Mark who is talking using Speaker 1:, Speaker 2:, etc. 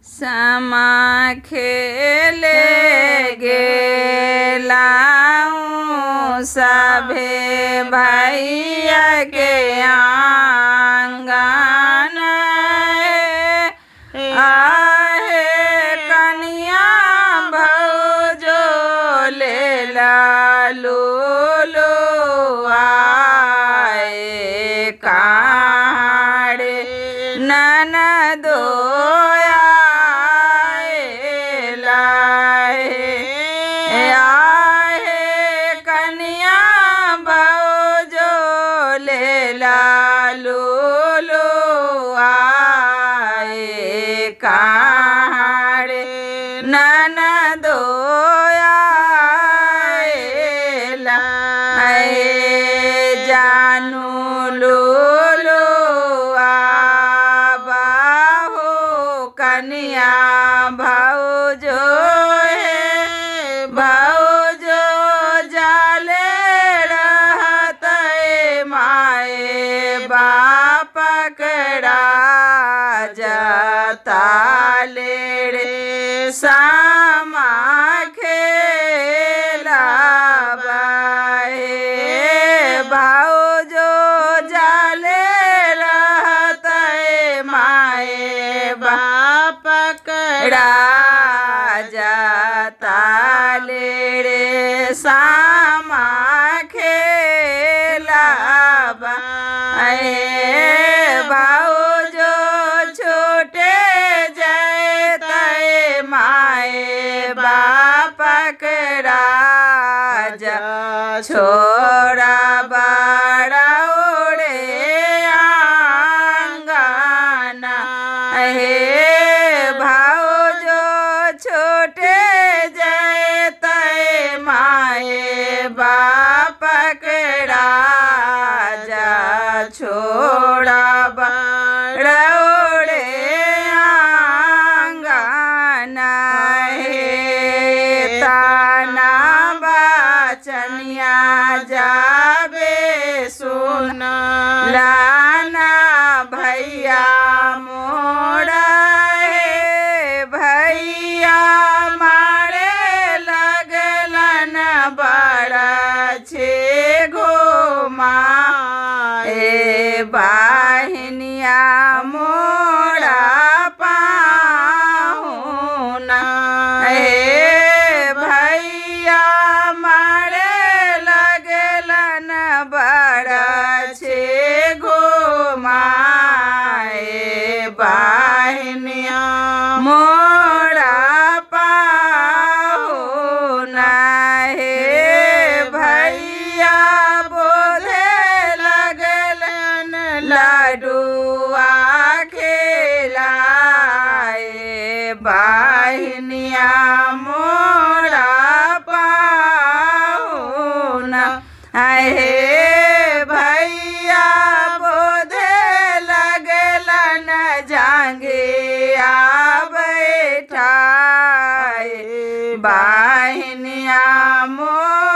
Speaker 1: समा खेले गेलाऊं सभे भैया के आंगन आहे कन्या भौजो ले लालू लो आए काड़े ननदो लालू लो आए काड़े ननदो आए लाए जानू लो आबाहो कन्या भौजो भौजो जाले रहते माए बाप कड़ा जाता लेड़े सामा खेला बाए भौजो जाले रहते माए बाप कड़ा जाता लेड़े सामा खेला बाए भौजो छोटे जैते माए बाप कड़ा जा छोड़ा बड़ा ओढ़े आंगना हे भौजो छोटे जैते माए बाप कड़ा जा छोड़ा बड़ा ओढ़े आंगना हे ताना बचनिया जाबे सुन लाना भैया मोड़ा हे भैया मारे लगलन बड़ा छे घोमा ए बाहिनिया मोड़ा पाहुना हे भैया मारे लगलन बड़ा छे घोमा ए बाहिनिया मोड़ा पाहुना हे भैया बोले लगलन लाडुआ खेलाए बाहिनिया मोड़ा पाहुना हे भैया बोधे लगलन जांगे आ बैठाए बाहिनिया मोड़ा